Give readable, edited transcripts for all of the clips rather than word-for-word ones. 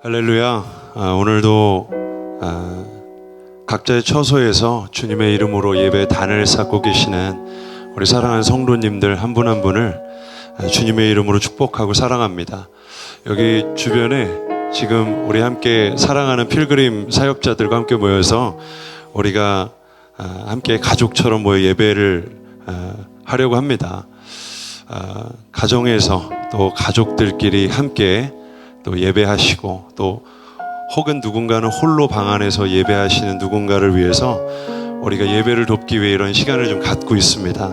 할렐루야. 오늘도 각자의 처소에서 주님의 이름으로 예배 단을 쌓고 계시는 우리 사랑하는 성도님들 한 분 한 분을 주님의 이름으로 축복하고 사랑합니다. 여기 주변에 지금 우리 함께 사랑하는 필그림 사역자들과 함께 모여서 우리가 함께 가족처럼 모여 예배를 하려고 합니다. 가정에서 또 가족들끼리 함께 또 예배하시고 또 혹은 누군가는 홀로 방 안에서 예배하시는 누군가를 위해서 우리가 예배를 돕기 위해 이런 시간을 좀 갖고 있습니다.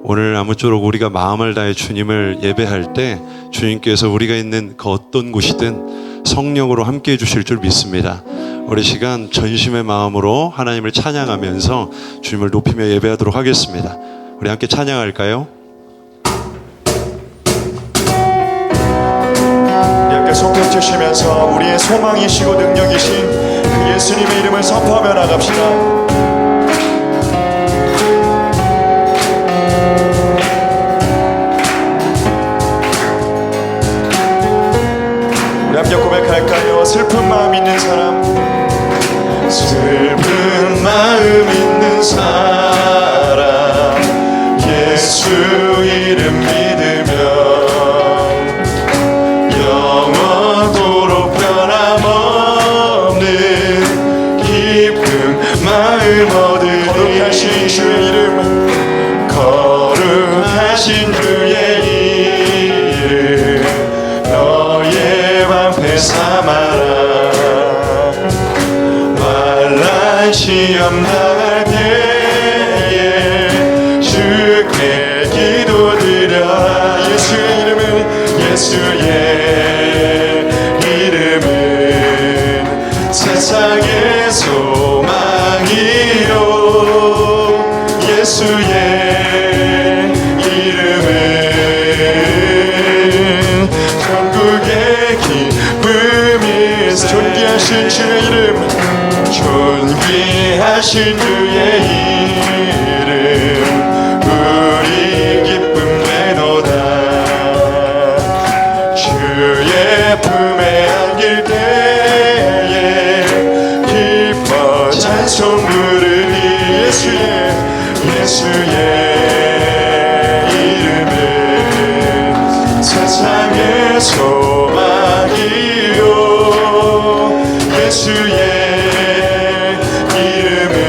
오늘 아무쪼록 우리가 마음을 다해 주님을 예배할 때 주님께서 우리가 있는 그 어떤 곳이든 성령으로 함께 해주실 줄 믿습니다. 우리 시간 전심의 마음으로 하나님을 찬양하면서 주님을 높이며 예배하도록 하겠습니다. 우리 함께 찬양할까요? 손뼉 치시면서 우리의 소망이시고 능력이신 그 예수님의 이름을 선포하며 나갑시다. 우리 함께 고백할까요? 슬픈 마음 있는 사람, 슬픈 마음 있는 사람, 예수 이름 믿으며 마음 얻으리. 거룩하신 주의 이름, 거룩하신 주의 이름 너의 방패 삼아라. 만난 시험 당할 때에 주께 기도드려라. 예수의 이름은, 예수의 이름은 세상의 소망이요, 예수의 이름은 천국의 기쁨이. 존귀하신 주의 이름, 존귀하신 주의 이름 우리 기쁨 되도다. 주의 품에 안길 때에 기뻐 찬송 부르니. 예수의 이름은 세상의 소망이요, 예수의 이름은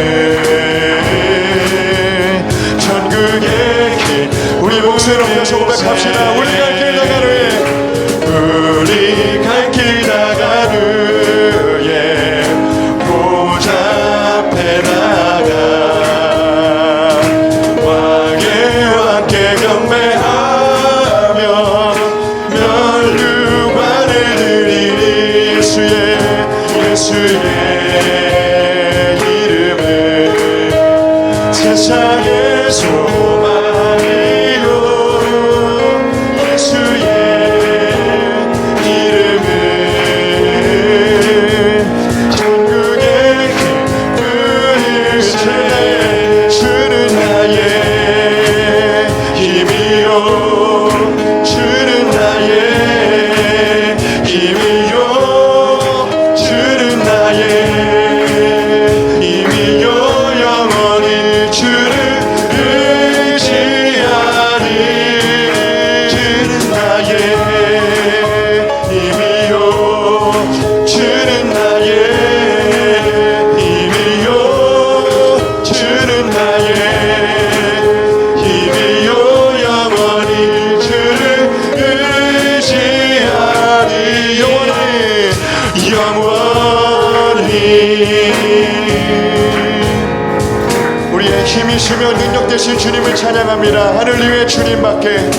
천국의 길. 우리 목소리 높여서 고백합시다. 우리 갈 길 나가루에, 우리 갈 길 나가루에 보좌 앞에 나가 왕의 왕께 경배하며 면류관을 드리니. 예수의 이름은 세상의 소망이요, 예수의 이름은 천국의 기쁨을 주는 나의 힘이요, 주는 나의 힘이요, 주는 나의 힘이요, 영원히 주를 의지하리. 주는 나의 힘이요, 주는 나의 힘이요, 주는 나의 힘이요, 영원히 주를 의지하리. 영원히 우리의 힘이시며 능력 되신 주님을 찬양합니다. 하늘 위에 주님밖에,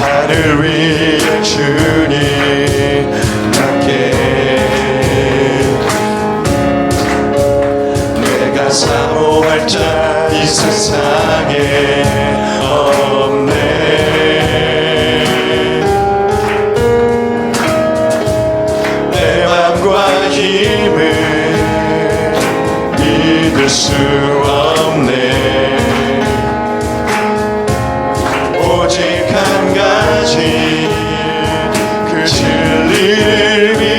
하늘 위에 주님밖에 내가 사모할 자 이 세상에 없네. 내 맘과 힘을 믿을 수 없네. 오직 한 가지 그 진리를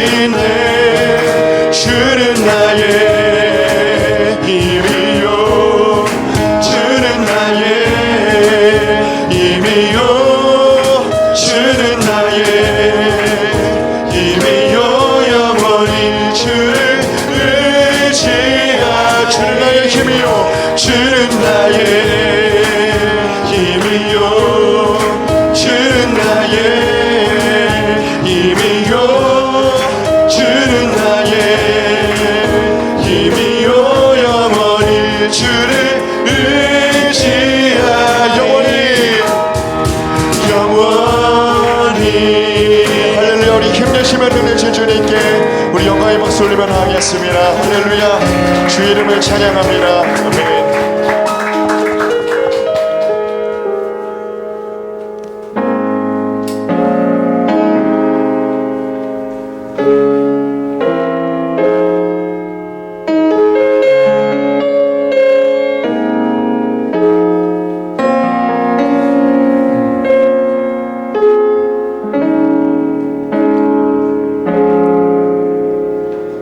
박수 올리며 나가겠습니다. 할렐루야. 주 이름을 찬양합니다. 아멘.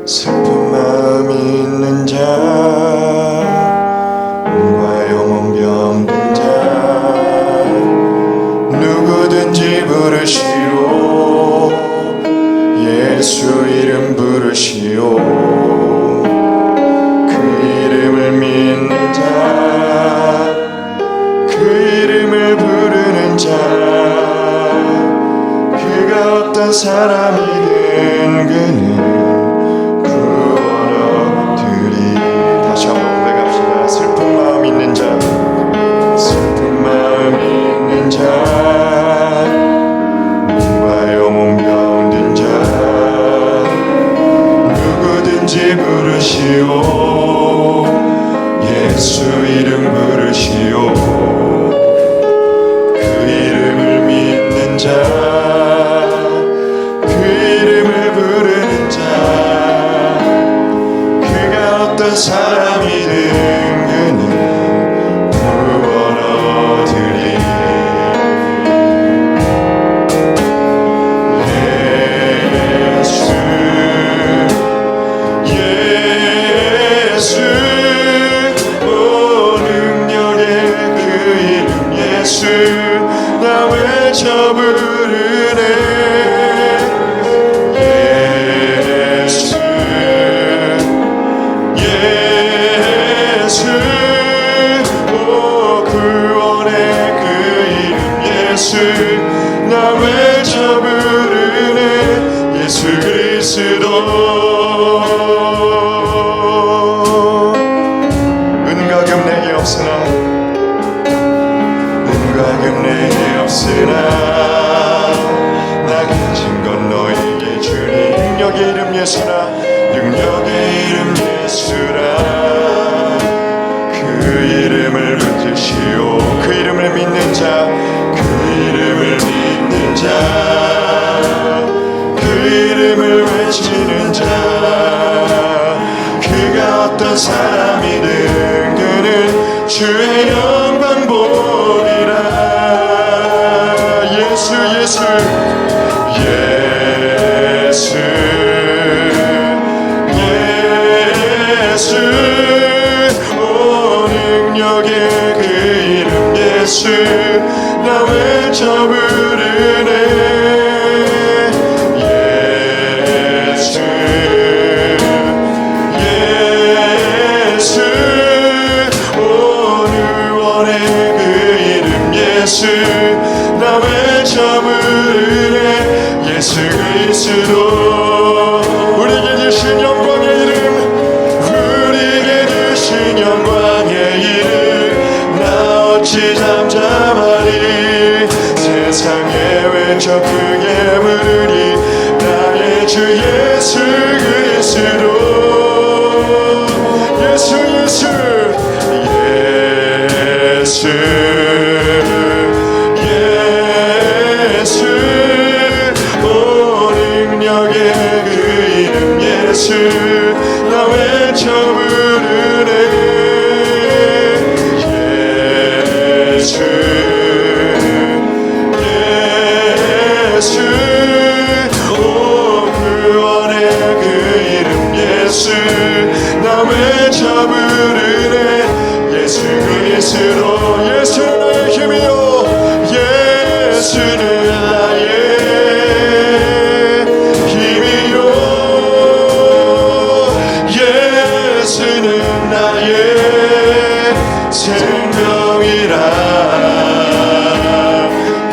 슬픈 마음 있는 자, 몸과 영혼 병든 자, 누구든지 부르시오. 예수 이름 부르시오. 그 이름을 믿는 자, 그 이름을 부르는 자, 그가 어떤 사람이든 그는 다시 한번 고백합시다. 슬픈 마음 있는 자, 슬픈 마음 있는 자, 몸과 영혼 병든 자, 누구든지 부르시오. 예수 이름 부르시오. 그 이름을 믿는 자, 그 이름을 부르는 자, 어떤 사람이든 그는 구원 얻으리. 예수 오 능력의 그 이름 예수 나 외쳐 부르네. 나 외쳐 부르네. 예수 그리스도. 은과 금 내게 없으나, 은과 금 내게 없으나, 나 가진 건 너에게 주니. 능력의 이름 예수라, 능력의 이름 예수라. 그 이름을 붙드시오. 그 이름을 믿는 자, 그 이름을 믿는 자, 그 이름을 외치는 자, 그가 어떤 사람이든 그는 주의 영광 보리라. 예수 예수 예수 예수 오 능력의 그 이름 예수 나 외쳐 부르네. 예수 예수 오 누원의 그 이름 예수 나 외쳐 부르네. 예수 그리스도. 우리에게 주신 영광의 이름, 우리에게 주신 영광의 이름 나 어찌 잠잠하리. 세상에 외쳐 크게 부르리. 나의 주 예수 그리스도. 예수 예수 예수 예수 오 능력의 그 이름 예수 나 외쳐 부르네. 예수 예수 오 구원의 그 이름 예수 나 외쳐 부르네. 예수 그리스도. 예수는 나의 힘이요. 예수는 나의 힘이요. 예수는 나의 생명이라.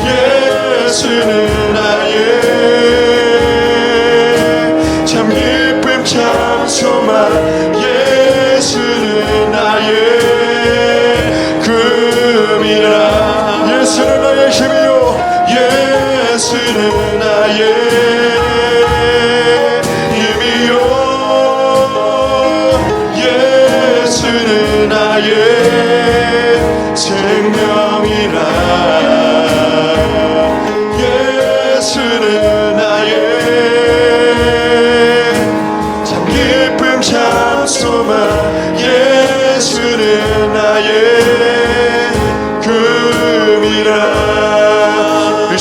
예수는 나의 참 기쁨 참 소망. 예수는 나의 금이라. 예수는 나의 힘이요. 예수는 나의 힘이요. 생명이라 예수는 나의 참 기쁨 참 소망 예수는 나의 금이라.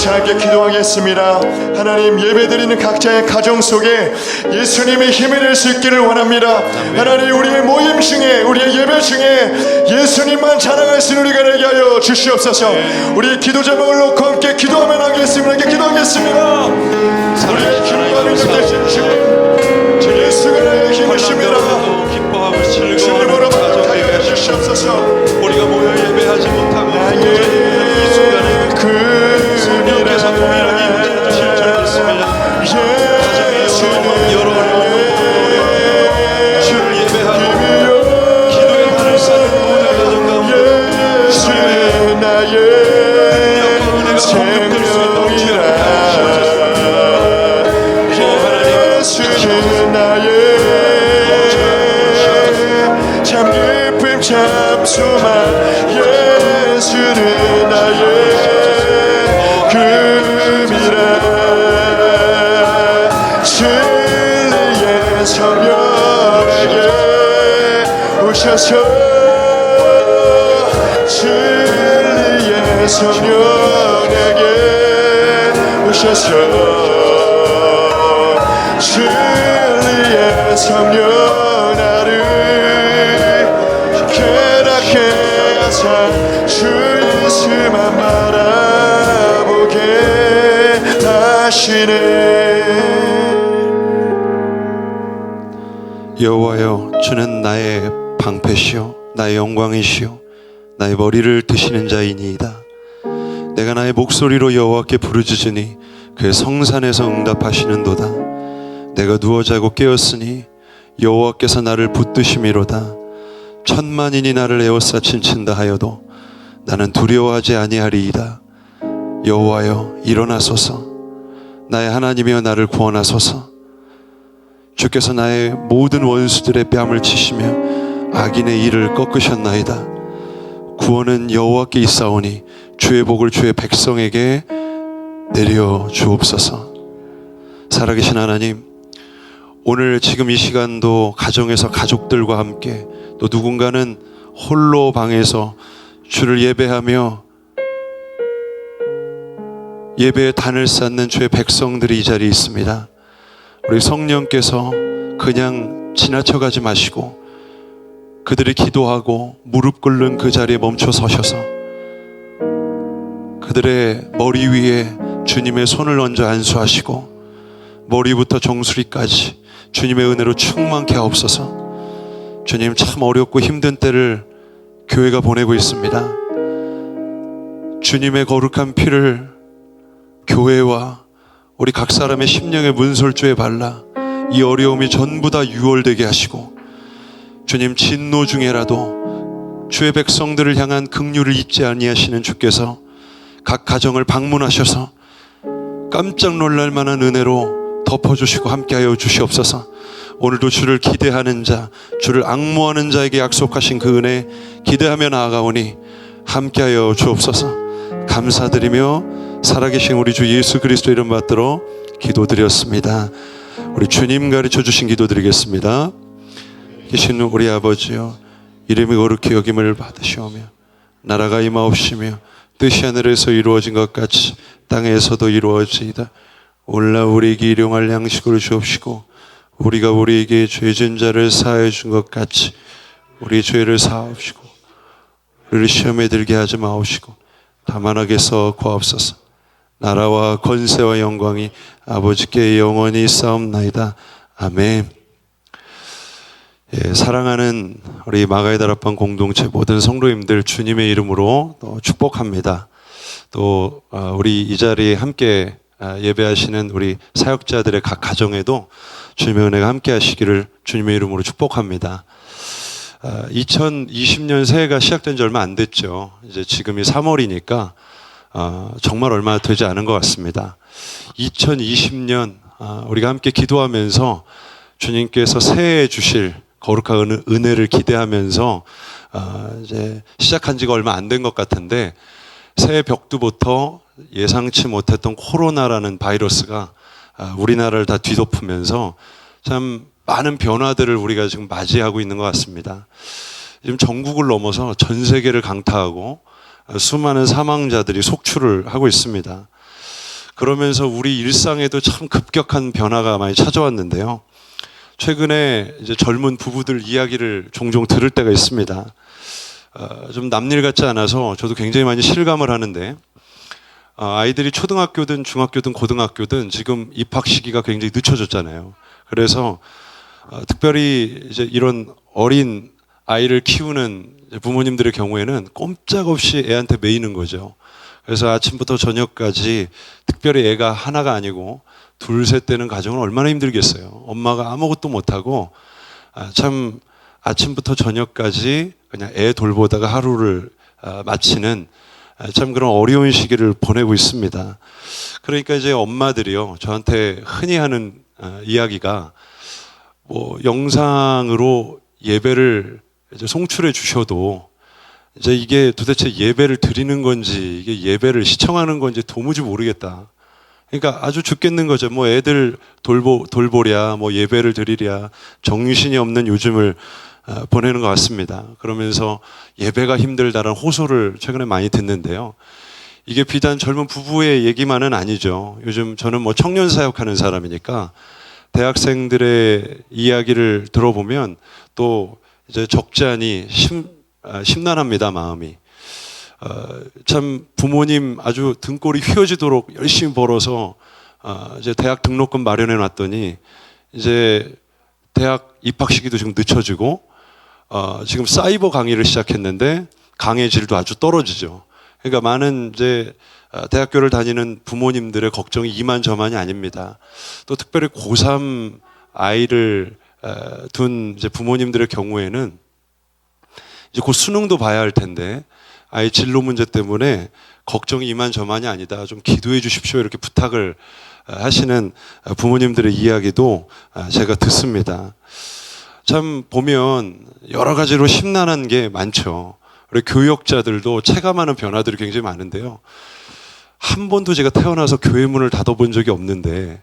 함께 기도하겠습니다. 하나님, 예배드리는 각자의 가정 속에 예수님의 힘을 낼 수 있기를 원합니다. 하나님, 우리의 모임 중에 우리의 예배 중에 예수님만 자랑할 수 있는 우리가 되게 하여 주시옵소서. 우리 기도 제목을 놓고 함께 기도하면 하겠습니다. 함께 기도하겠습니다. 우리의 기도하는 것에 주 예수가 나의 힘이십니다. 주님으로 만나게 주시옵소서. 우리가 모여 예배하지 못하고 이 순간에 성령께서 동일하게 임재 주실 줄 믿습니다. 가정에서 여러 어려운 주를 예배하고 기도의 발을 쌓는 모든 가정 가운데 주님의 나의 능력과 은혜가 공급될 수 있도록 주여 예수는 나의 참 기쁨 참 소망 예수는 나의 금이라. 진리의 성령에게 오셔서 진리의 성령에게 오셔서 진리의 성령 나를 깨닫게 하사 주 예수만 바라보게 하시네. 여호와여, 주는 나의 방패시요 나의 영광이시요 나의 머리를 드시는 자이니이다. 내가 나의 목소리로 여호와께 부르짖으니 그의 성산에서 응답하시는도다. 내가 누워 자고 깨었으니 여호와께서 나를 붙드심이로다. 천만인이 나를 에워싸 친친다 하여도 나는 두려워하지 아니하리이다. 여호와여, 일어나소서. 나의 하나님이여, 나를 구원하소서. 주께서 나의 모든 원수들의 뺨을 치시며 악인의 일을 꺾으셨나이다. 구원은 여호와께 있사오니 주의 복을 주의 백성에게 내려 주옵소서. 살아계신 하나님, 오늘 지금 이 시간도 가정에서 가족들과 함께, 또 누군가는 홀로 방에서 주를 예배하며 예배의 단을 쌓는 주의 백성들이 이 자리에 있습니다. 우리 성령께서 그냥 지나쳐가지 마시고 그들이 기도하고 무릎 꿇는 그 자리에 멈춰 서셔서 그들의 머리 위에 주님의 손을 얹어 안수하시고 머리부터 정수리까지 주님의 은혜로 충만케 하옵소서. 주님, 참 어렵고 힘든 때를 교회가 보내고 있습니다. 주님의 거룩한 피를 교회와 우리 각 사람의 심령의 문설주에 발라 이 어려움이 전부 다 유월되게 하시고, 주님, 진노 중에라도 주의 백성들을 향한 긍휼을 잊지 아니하시는 주께서 각 가정을 방문하셔서 깜짝 놀랄 만한 은혜로 덮어주시고 함께하여 주시옵소서. 오늘도 주를 기대하는 자, 주를 앙모하는 자에게 약속하신 그 은혜 기대하며 나아가오니 함께하여 주옵소서. 감사드리며 살아계신 우리 주 예수 그리스도 이름 받들어 기도드렸습니다. 우리 주님 가르쳐 주신 기도드리겠습니다. 계신 우리 아버지여, 이름이 거룩히 여김을 받으시오며 나라가 임하옵시며 뜻이 하늘에서 이루어진 것 같이 땅에서도 이루어지이다. 오늘날 우리에게 일용할 양식을 주옵시고 우리가 우리에게 죄진 자를 사하여 준 것 같이 우리 죄를 사하옵시고 우리를 시험에 들게 하지 마옵시고 다만 악에서 구하옵소서. 나라와 권세와 영광이 아버지께 영원히 싸움나이다. 아멘. 사랑하는 우리 마가의 다락방 공동체 모든 성도님들, 주님의 이름으로 또 축복합니다. 또 우리 이 자리에 함께 예배하시는 우리 사역자들의 각 가정에도 주님의 은혜가 함께 하시기를 주님의 이름으로 축복합니다. 2020년 새해가 시작된 지 얼마 안 됐죠. 이제 지금이 3월이니까 정말 얼마 되지 않은 것 같습니다. 2020년 우리가 함께 기도하면서 주님께서 새해에 주실 거룩한 은혜를 기대하면서 이제 시작한 지가 얼마 안 된 것 같은데 새해 벽두부터 예상치 못했던 코로나라는 바이러스가 우리나라를 다 뒤덮으면서 참 많은 변화들을 우리가 지금 맞이하고 있는 것 같습니다. 지금 전국을 넘어서 전 세계를 강타하고 수많은 사망자들이 속출을 하고 있습니다. 그러면서 우리 일상에도 참 급격한 변화가 많이 찾아왔는데요. 최근에 이제 젊은 부부들 이야기를 종종 들을 때가 있습니다. 좀 남일 같지 않아서 저도 굉장히 많이 실감을 하는데, 아이들이 초등학교든 중학교든 고등학교든 지금 입학 시기가 굉장히 늦춰졌잖아요. 그래서 특별히 이제 이런 어린 아이를 키우는 부모님들의 경우에는 꼼짝없이 애한테 매이는 거죠. 그래서 아침부터 저녁까지 특별히 애가 하나가 아니고 둘, 셋 되는 가정은 얼마나 힘들겠어요. 엄마가 아무것도 못하고 참 아침부터 저녁까지 그냥 애 돌보다가 하루를 마치는 참 그런 어려운 시기를 보내고 있습니다. 그러니까 이제 엄마들이요, 저한테 흔히 하는 이야기가 뭐 영상으로 예배를 이제 송출해 주셔도 이제 이게 도대체 예배를 드리는 건지 이게 예배를 시청하는 건지 도무지 모르겠다. 그러니까 아주 죽겠는 거죠. 뭐 애들 돌보랴, 뭐 예배를 드리랴, 정신이 없는 요즘을 보내는 것 같습니다. 그러면서 예배가 힘들다라는 호소를 최근에 많이 듣는데요. 이게 비단 젊은 부부의 얘기만은 아니죠. 요즘 저는 뭐 청년 사역하는 사람이니까 대학생들의 이야기를 들어보면 또 이제 적지 않이 심란합니다, 마음이. 참 부모님 아주 등골이 휘어지도록 열심히 벌어서 이제 대학 등록금 마련해 놨더니 이제 대학 입학 시기도 지금 늦춰지고 지금 사이버 강의를 시작했는데 강의 질도 아주 떨어지죠. 그러니까 많은 이제 대학교를 다니는 부모님들의 걱정이 이만저만이 아닙니다. 또 특별히 고3 아이를 둔 이제 부모님들의 경우에는 이제 곧 수능도 봐야 할 텐데 아이 진로 문제 때문에 걱정이 이만저만이 아니다. 좀 기도해 주십시오. 이렇게 부탁을 하시는 부모님들의 이야기도 제가 듣습니다. 참 보면 여러 가지로 심란한 게 많죠. 우리 교역자들도 체감하는 변화들이 굉장히 많은데요. 한 번도 제가 태어나서 교회 문을 닫아본 적이 없는데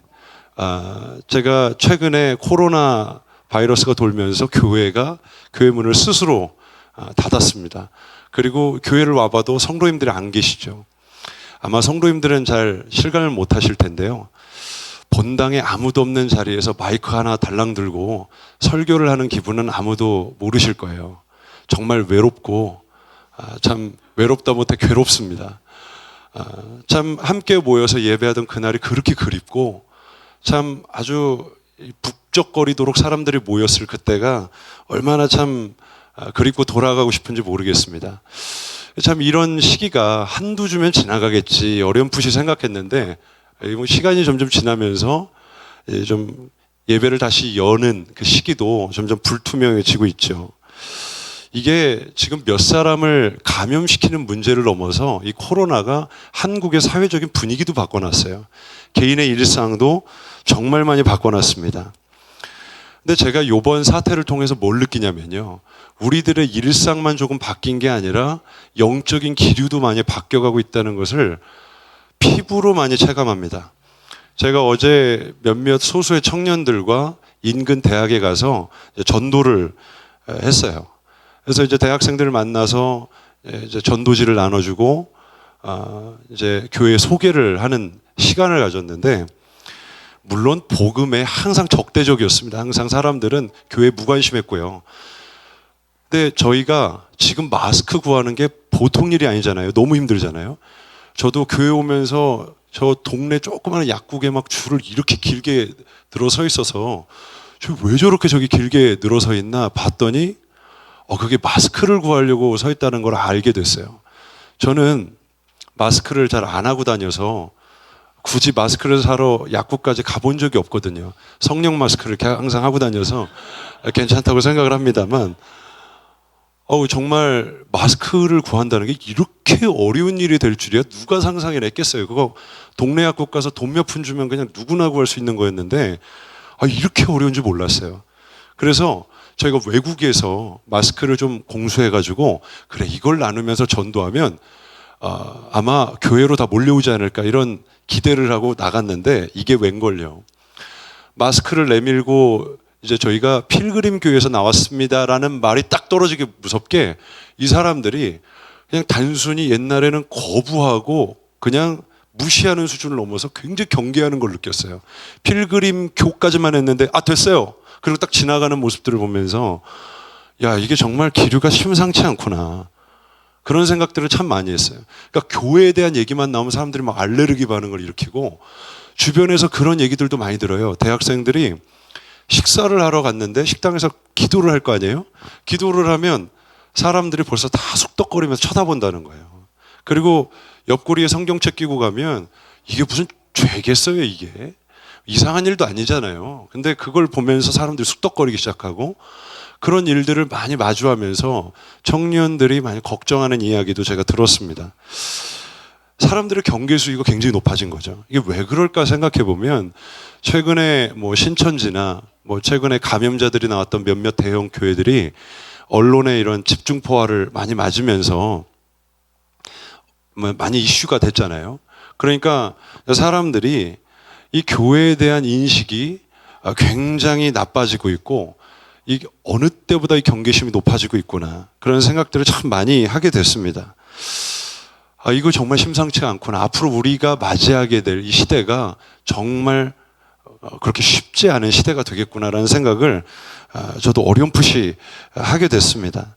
제가 최근에 코로나 바이러스가 돌면서 교회가 교회 문을 스스로 닫았습니다. 그리고 교회를 와봐도 성도님들이 안 계시죠. 아마 성도님들은 잘 실감을 못 하실 텐데요. 본당에 아무도 없는 자리에서 마이크 하나 달랑 들고 설교를 하는 기분은 아무도 모르실 거예요. 정말 외롭고 참 외롭다 못해 괴롭습니다. 참 함께 모여서 예배하던 그날이 그렇게 그립고 참 아주 북적거리도록 사람들이 모였을 그때가 얼마나 참 그립고 돌아가고 싶은지 모르겠습니다. 참 이런 시기가 한두 주면 지나가겠지 어렴풋이 생각했는데 시간이 점점 지나면서 좀 예배를 다시 여는 그 시기도 점점 불투명해지고 있죠. 이게 지금 몇 사람을 감염시키는 문제를 넘어서 이 코로나가 한국의 사회적인 분위기도 바꿔놨어요. 개인의 일상도 정말 많이 바꿔놨습니다. 근데 제가 이번 사태를 통해서 뭘 느끼냐면요. 우리들의 일상만 조금 바뀐 게 아니라 영적인 기류도 많이 바뀌어가고 있다는 것을 피부로 많이 체감합니다. 제가 어제 몇몇 소수의 청년들과 인근 대학에 가서 전도를 했어요. 그래서 이제 대학생들을 만나서 이제 전도지를 나눠주고 이제 교회 소개를 하는 시간을 가졌는데 물론 복음에 항상 적대적이었습니다. 항상 사람들은 교회에 무관심했고요. 근데 저희가 지금 마스크 구하는 게 보통 일이 아니잖아요. 너무 힘들잖아요. 저도 교회 오면서 저 동네 조그마한 약국에 막 줄을 이렇게 길게 늘어서 있어서 저 왜 저렇게 저기 길게 늘어서 있나 봤더니 그게 마스크를 구하려고 서 있다는 걸 알게 됐어요. 저는 마스크를 잘 안 하고 다녀서 굳이 마스크를 사러 약국까지 가본 적이 없거든요. 성령 마스크를 항상 하고 다녀서 괜찮다고 생각을 합니다만 정말 마스크를 구한다는 게 이렇게 어려운 일이 될 줄이야 누가 상상을 했겠어요. 그거 동네 약국 가서 돈 몇 푼 주면 그냥 누구나 구할 수 있는 거였는데 이렇게 어려운 줄 몰랐어요. 그래서 저희가 외국에서 마스크를 좀 공수해가지고 그래 이걸 나누면서 전도하면 아마 교회로 다 몰려오지 않을까 이런 기대를 하고 나갔는데 이게 웬걸요. 마스크를 내밀고 이제 저희가 필그림 교회에서 나왔습니다라는 말이 딱 떨어지기 무섭게 이 사람들이 그냥 단순히 옛날에는 거부하고 그냥 무시하는 수준을 넘어서 굉장히 경계하는 걸 느꼈어요. 필그림 교까지만 했는데 됐어요. 그리고 딱 지나가는 모습들을 보면서 야 이게 정말 기류가 심상치 않구나. 그런 생각들을 참 많이 했어요. 그러니까 교회에 대한 얘기만 나오면 사람들이 막 알레르기 반응을 일으키고 주변에서 그런 얘기들도 많이 들어요. 대학생들이 식사를 하러 갔는데 식당에서 기도를 할 거 아니에요? 기도를 하면 사람들이 벌써 다 숙덕거리면서 쳐다본다는 거예요. 그리고 옆구리에 성경책 끼고 가면 이게 무슨 죄겠어요 이게? 이상한 일도 아니잖아요. 근데 그걸 보면서 사람들이 숙덕거리기 시작하고 그런 일들을 많이 마주하면서 청년들이 많이 걱정하는 이야기도 제가 들었습니다. 사람들의 경계 수위가 굉장히 높아진 거죠. 이게 왜 그럴까 생각해 보면 최근에 뭐 신천지나 뭐 최근에 감염자들이 나왔던 몇몇 대형 교회들이 언론의 이런 집중 포화를 많이 맞으면서 많이 이슈가 됐잖아요. 그러니까 사람들이 이 교회에 대한 인식이 굉장히 나빠지고 있고 이게 어느 때보다 이 경계심이 높아지고 있구나 그런 생각들을 참 많이 하게 됐습니다. 이거 정말 심상치 않구나. 앞으로 우리가 맞이하게 될 이 시대가 정말 그렇게 쉽지 않은 시대가 되겠구나라는 생각을 저도 어렴풋이 하게 됐습니다.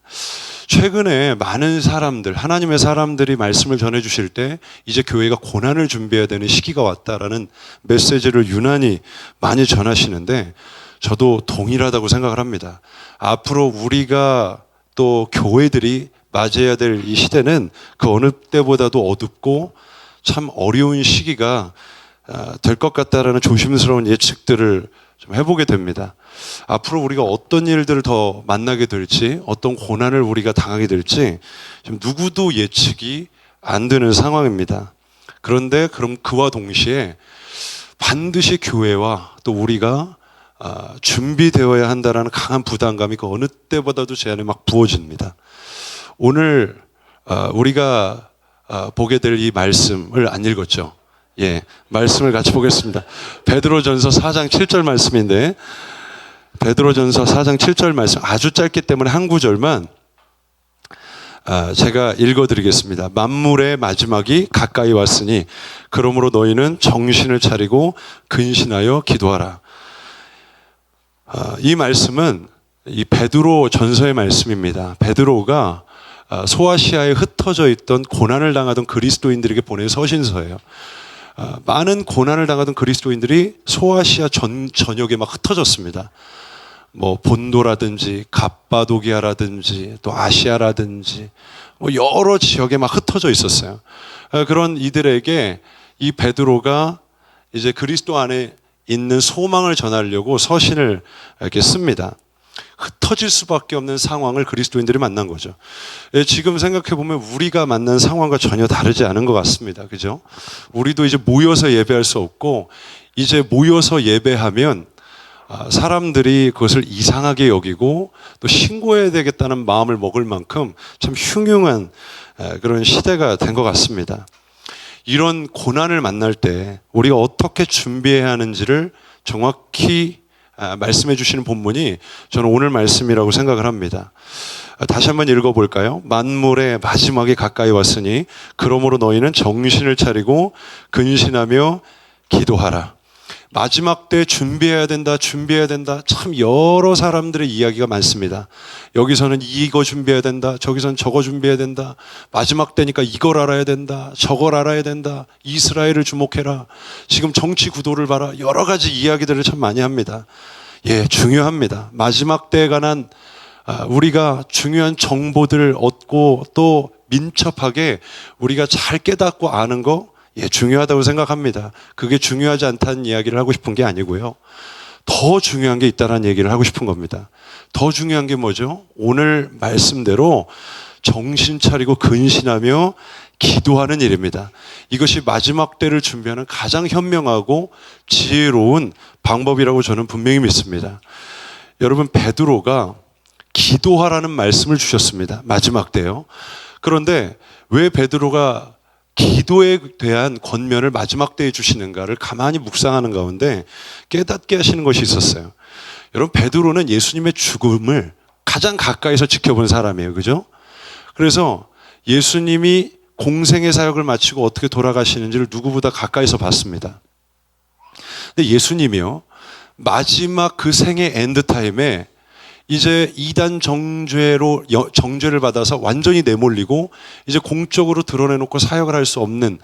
최근에 많은 사람들, 하나님의 사람들이 말씀을 전해주실 때 이제 교회가 고난을 준비해야 되는 시기가 왔다라는 메시지를 유난히 많이 전하시는데 저도 동일하다고 생각을 합니다. 앞으로 우리가 또 교회들이 맞이해야 될 이 시대는 그 어느 때보다도 어둡고 참 어려운 시기가 될 것 같다라는 조심스러운 예측들을 좀 해보게 됩니다. 앞으로 우리가 어떤 일들을 더 만나게 될지, 어떤 고난을 우리가 당하게 될지 좀 누구도 예측이 안 되는 상황입니다. 그런데 그럼 그와 동시에 반드시 교회와 또 우리가 준비되어야 한다라는 강한 부담감이 그 어느 때보다도 제 안에 막 부어집니다. 오늘 우리가 보게 될 이 말씀을 안 읽었죠? 예, 말씀을 같이 보겠습니다. 베드로전서 4장 7절 말씀인데 베드로전서 4장 7절 말씀 아주 짧기 때문에 한 구절만 제가 읽어드리겠습니다. 만물의 마지막이 가까이 왔으니 그러므로 너희는 정신을 차리고 근신하여 기도하라. 이 말씀은 이 베드로 전서의 말씀입니다. 베드로가 소아시아에 흩어져 있던 고난을 당하던 그리스도인들에게 보낸 서신서예요. 많은 고난을 당하던 그리스도인들이 소아시아 전역에 막 흩어졌습니다. 뭐 본도라든지 갑바도기아라든지 또 아시아라든지 뭐 여러 지역에 막 흩어져 있었어요. 그런 이들에게 이 베드로가 이제 그리스도 안에 있는 소망을 전하려고 서신을 이렇게 씁니다. 흩어질 수밖에 없는 상황을 그리스도인들이 만난 거죠. 지금 생각해 보면 우리가 만난 상황과 전혀 다르지 않은 것 같습니다. 그죠? 우리도 이제 모여서 예배할 수 없고 이제 모여서 예배하면 사람들이 그것을 이상하게 여기고 또 신고해야 되겠다는 마음을 먹을 만큼 참 흉흉한 그런 시대가 된 것 같습니다. 이런 고난을 만날 때 우리가 어떻게 준비해야 하는지를 정확히 말씀해 주시는 본문이 저는 오늘 말씀이라고 생각을 합니다. 다시 한번 읽어볼까요? 만물의 마지막이 가까이 왔으니 그러므로 너희는 정신을 차리고 근신하며 기도하라. 마지막 때 준비해야 된다. 참 여러 사람들의 이야기가 많습니다. 여기서는 이거 준비해야 된다. 저기서는 저거 준비해야 된다. 마지막 때니까 이걸 알아야 된다. 저걸 알아야 된다. 이스라엘을 주목해라. 지금 정치 구도를 봐라. 여러 가지 이야기들을 참 많이 합니다. 예, 중요합니다. 마지막 때에 관한 우리가 중요한 정보들을 얻고 또 민첩하게 우리가 잘 깨닫고 아는 거 중요하다고 생각합니다. 그게 중요하지 않다는 이야기를 하고 싶은 게 아니고요. 더 중요한 게 있다는 얘기를 하고 싶은 겁니다. 더 중요한 게 뭐죠? 오늘 말씀대로 정신 차리고 근신하며 기도하는 일입니다. 이것이 마지막 때를 준비하는 가장 현명하고 지혜로운 방법이라고 저는 분명히 믿습니다. 여러분, 베드로가 기도하라는 말씀을 주셨습니다. 마지막 때요. 그런데 왜 베드로가 기도에 대한 권면을 마지막 때에 주시는가를 가만히 묵상하는 가운데 깨닫게 하시는 것이 있었어요. 여러분, 베드로는 예수님의 죽음을 가장 가까이서 지켜본 사람이에요. 그죠? 그래서 예수님이 공생의 사역을 마치고 어떻게 돌아가시는지를 누구보다 가까이서 봤습니다. 근데 예수님이요, 마지막 그 생의 엔드타임에 이제 이단 정죄를 받아서 완전히 내몰리고 이제 공적으로 드러내놓고 사역을 할 수 없는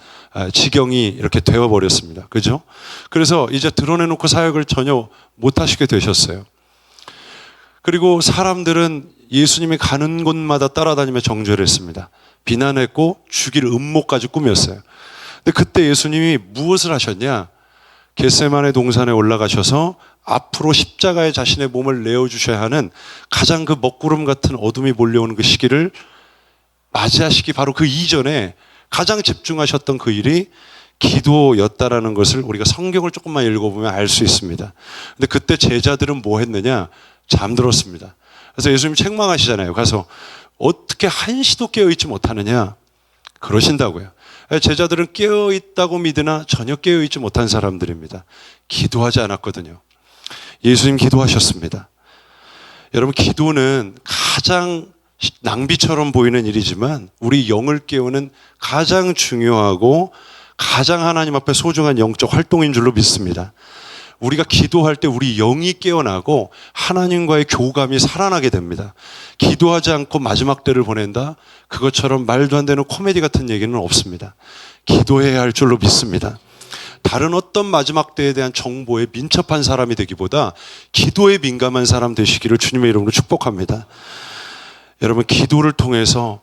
지경이 이렇게 되어버렸습니다. 그죠? 그래서 이제 드러내놓고 사역을 전혀 못하시게 되셨어요. 그리고 사람들은 예수님이 가는 곳마다 따라다니며 정죄를 했습니다. 비난했고 죽일 음모까지 꾸몄어요. 근데 그때 예수님이 무엇을 하셨냐? 겟세마네 동산에 올라가셔서 앞으로 십자가에 자신의 몸을 내어주셔야 하는 가장 그 먹구름 같은 어둠이 몰려오는 그 시기를 맞이하시기 바로 그 이전에 가장 집중하셨던 그 일이 기도였다라는 것을 우리가 성경을 조금만 읽어보면 알 수 있습니다. 근데 그때 제자들은 뭐 했느냐? 잠들었습니다. 그래서 예수님 책망하시잖아요. 가서 어떻게 한시도 깨어있지 못하느냐? 그러신다고요. 제자들은 깨어있다고 믿으나 전혀 깨어있지 못한 사람들입니다. 기도하지 않았거든요. 예수님 기도하셨습니다. 여러분, 기도는 가장 낭비처럼 보이는 일이지만 우리 영을 깨우는 가장 중요하고 가장 하나님 앞에 소중한 영적 활동인 줄로 믿습니다. 우리가 기도할 때 우리 영이 깨어나고 하나님과의 교감이 살아나게 됩니다. 기도하지 않고 마지막 때를 보낸다? 그것처럼 말도 안 되는 코미디 같은 얘기는 없습니다. 기도해야 할 줄로 믿습니다. 다른 어떤 마지막 때에 대한 정보에 민첩한 사람이 되기보다 기도에 민감한 사람 되시기를 주님의 이름으로 축복합니다. 여러분, 기도를 통해서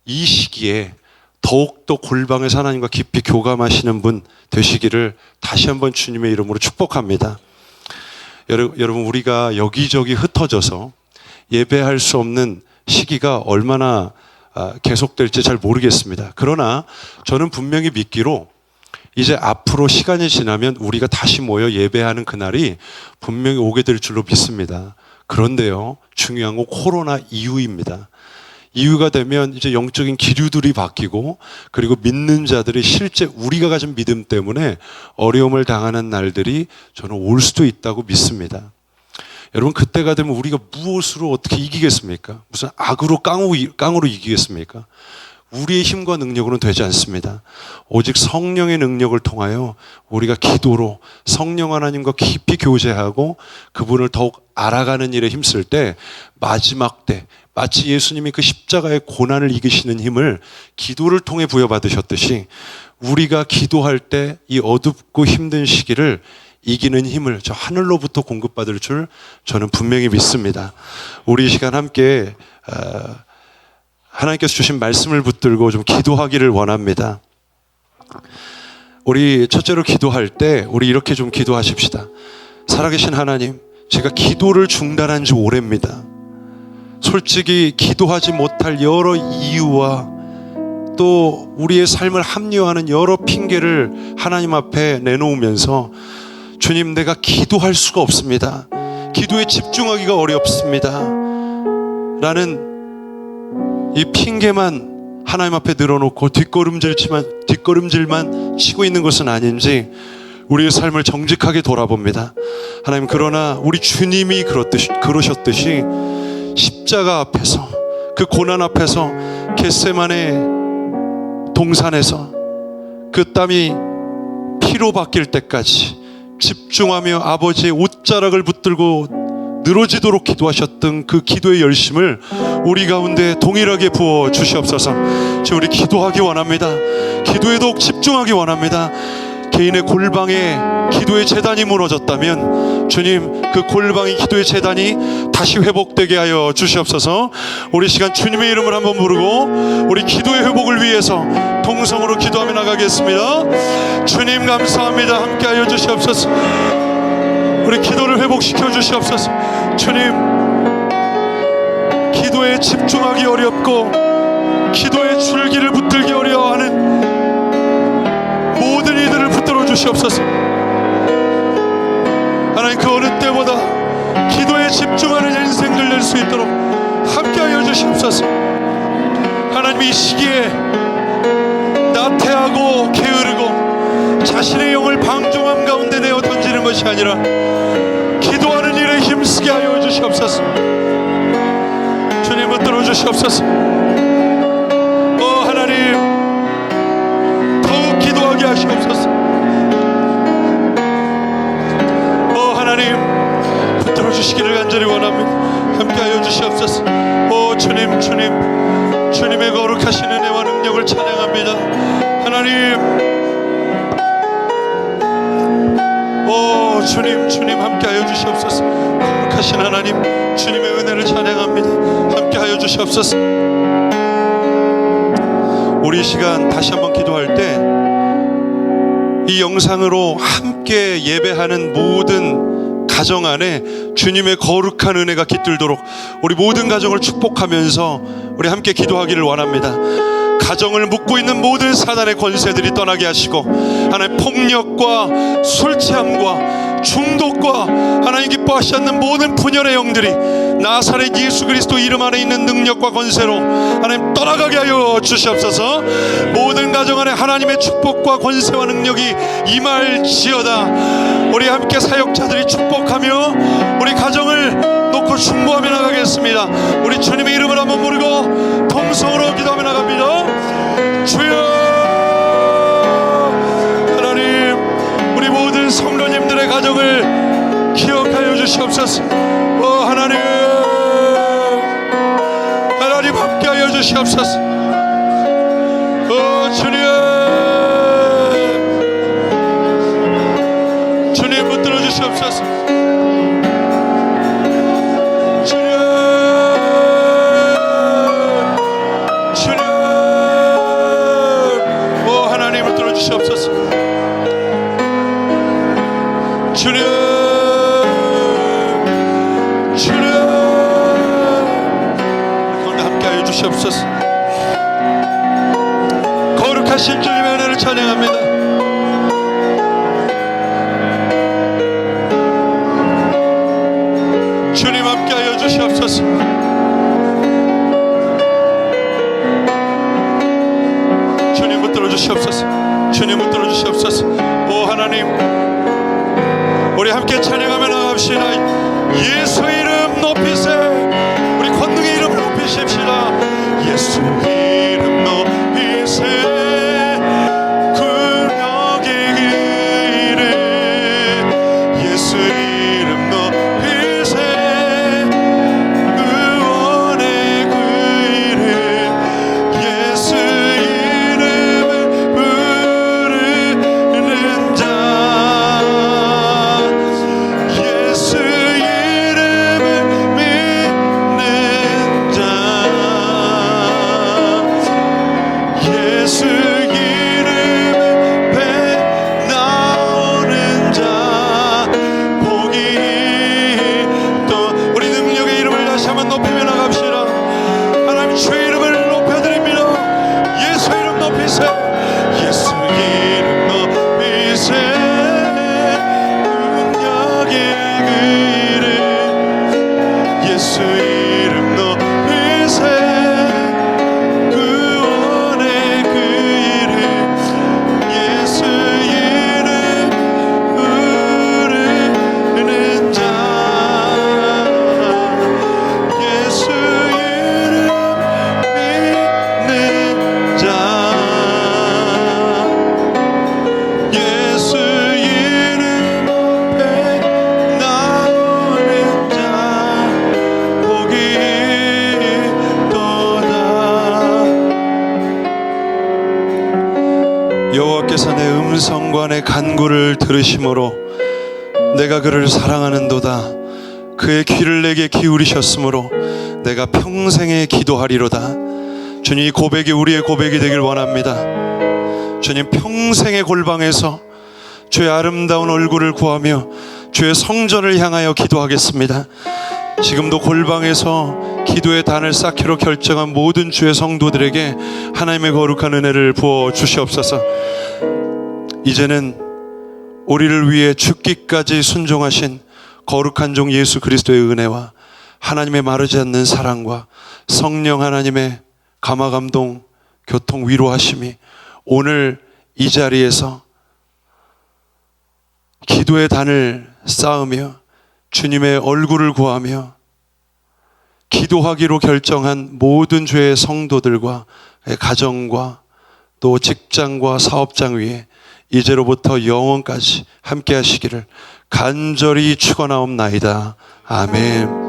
이 시기에 더욱더 골방에서 하나님과 깊이 교감하시는 분 되시기를 다시 한번 주님의 이름으로 축복합니다. 여러분, 우리가 여기저기 흩어져서 예배할 수 없는 시기가 얼마나 계속될지 잘 모르겠습니다. 그러나 저는 분명히 믿기로 이제 앞으로 시간이 지나면 우리가 다시 모여 예배하는 그날이 분명히 오게 될 줄로 믿습니다. 그런데요, 중요한 건 코로나 이후입니다. 이유가 되면 이제 영적인 기류들이 바뀌고 그리고 믿는 자들이 실제 우리가 가진 믿음 때문에 어려움을 당하는 날들이 저는 올 수도 있다고 믿습니다. 여러분, 그때가 되면 우리가 무엇으로 어떻게 이기겠습니까? 무슨 악으로 깡으로 이기겠습니까? 우리의 힘과 능력으로는 되지 않습니다. 오직 성령의 능력을 통하여 우리가 기도로 성령 하나님과 깊이 교제하고 그분을 더욱 알아가는 일에 힘쓸 때 마지막 때 마치 예수님이 그 십자가의 고난을 이기시는 힘을 기도를 통해 부여받으셨듯이 우리가 기도할 때 이 어둡고 힘든 시기를 이기는 힘을 저 하늘로부터 공급받을 줄 저는 분명히 믿습니다. 우리 이 시간 함께 하나님께서 주신 말씀을 붙들고 좀 기도하기를 원합니다. 우리 첫째로 기도할 때 우리 이렇게 좀 기도하십시다. 살아계신 하나님, 제가 기도를 중단한 지 오래입니다. 솔직히 기도하지 못할 여러 이유와 또 우리의 삶을 합리화하는 여러 핑계를 하나님 앞에 내놓으면서 주님, 내가 기도할 수가 없습니다. 기도에 집중하기가 어렵습니다. 라는 이 핑계만 하나님 앞에 늘어놓고 뒷걸음질만 치고 있는 것은 아닌지 우리의 삶을 정직하게 돌아봅니다. 하나님, 그러나 우리 주님이 그러셨듯이 십자가 앞에서 그 고난 앞에서 겟세마네 동산에서 그 땀이 피로 바뀔 때까지 집중하며 아버지의 옷자락을 붙들고 늘어지도록 기도하셨던 그 기도의 열심을 우리 가운데 동일하게 부어 주시옵소서. 지금 우리 기도하기 원합니다. 기도에 더욱 집중하기 원합니다. 개인의 골방에 기도의 재단이 무너졌다면 주님, 그 골방의 기도의 재단이 다시 회복되게 하여 주시옵소서. 우리 시간 주님의 이름을 한번 부르고 우리 기도의 회복을 위해서 통성으로 기도하며 나가겠습니다. 주님 감사합니다. 함께 하여 주시옵소서. 우리 기도를 회복시켜 주시옵소서. 주님, 기도에 집중하기 어렵고 기도의 줄기를 붙들기 어려워하는 모든 이들을 붙들어 주시옵소서. 하나님, 그 어느 때보다 기도에 집중하는 인생들 낼 수 있도록 이 시기에 나태하고 게으르고 자신의 영을 방종함 가운데 내어 던지는 것이 아니라 기도하는 일에 힘쓰게 하여 주시옵소서. 주님 붙들어 주시옵소서. 하나님 더욱 기도하게 하시옵소서. 하나님 붙들어 주시기를 간절히 원합니다. 함께하여 주시옵소서. 주님, 주님의 거룩하신 은혜와 능력을 찬양합니다. 하나님, 주님 함께하여 주시옵소서. 거룩하신 하나님, 주님의 은혜를 찬양합니다. 함께하여 주시옵소서. 우리 시간 다시 한번 기도할 때 이 영상으로 함께 예배하는 모든 가정 안에 주님의 거룩한 은혜가 깃들도록 우리 모든 가정을 축복하면서 우리 함께 기도하기를 원합니다. 가정을 묶고 있는 모든 사단의 권세들이 떠나게 하시고, 하나님 폭력과 술 취함과 중독과 하나님 기뻐하시 않는 모든 분열의 영들이 나사렛 예수 그리스도 이름 안에 있는 능력과 권세로 하나님 떠나가게 하여 주시옵소서. 모든 가정 안에 하나님의 축복과 권세와 능력이 임할지어다. 우리 함께 사역자들이 축복하며 우리 가정을 놓고 중보하며 나가겠습니다. 우리 주님의 이름을 한번 부르고 통성으로 기도하며 나갑니다. 주여, 하나님 우리 모든 성도님들의 가정을 기억하여 주시옵소서. 하나님 함께하여 주시옵소서. 주님 붙들어 주시옵소서. 하나님 붙들어 주시옵소서. 주님 함께하여 주시옵소서. 거룩하신 주님의 은혜를 찬양합니다. 주님 함께하여 주시옵소서. 주님 붙들어 주시옵소서. 주님 붙들어 주시옵소서. 하나님 우리 함께 찬양하며 나갑시다. 예수 이름 높이세. 우리 권능의 이름을 높이십시다. 예수 이름 높이세. 구력의 그 이름. 예수 이름 높이세. 구원의 그 이름. 예수 이름을 부르는 자. 예수 이름을 믿는 자. 예수 이름을 배 나오는 자. 복이 또 우리 능력의 이름을 다시 한번 높이며 나갑시다. 하나님 주의 이름을 높여드립니다. 예수 이름 높이세. 예수 이름 높이세. 능력의 그 이름. 예수 이름 높이세. 구원의 그 이름. 예수 이름 부르는 자. 예수 이름 믿는 자. 예수 이름 배 나오는 자. 복이 또다. 여호와께서 내 음성과 내 간구를 들으심으로 내가 그를 사랑하는도다. 그의 귀를 내게 기울이셨으므로 내가 평생에 기도하리로다. 주님, 이 고백이 우리의 고백이 되길 원합니다. 주님, 평생의 골방에서 주의 아름다운 얼굴을 구하며 주의 성전을 향하여 기도하겠습니다. 지금도 골방에서 기도의 단을 쌓기로 결정한 모든 주의 성도들에게 하나님의 거룩한 은혜를 부어 주시옵소서. 이제는 우리를 위해 죽기까지 순종하신 거룩한 종 예수 그리스도의 은혜와 하나님의 마르지 않는 사랑과 성령 하나님의 감화 감동 교통 위로하심이 오늘 이 자리에서 기도의 단을 쌓으며 주님의 얼굴을 구하며 기도하기로 결정한 모든 죄의 성도들과 가정과 또 직장과 사업장 위에 이제로부터 영원까지 함께 하시기를 간절히 축원하옵나이다. 아멘.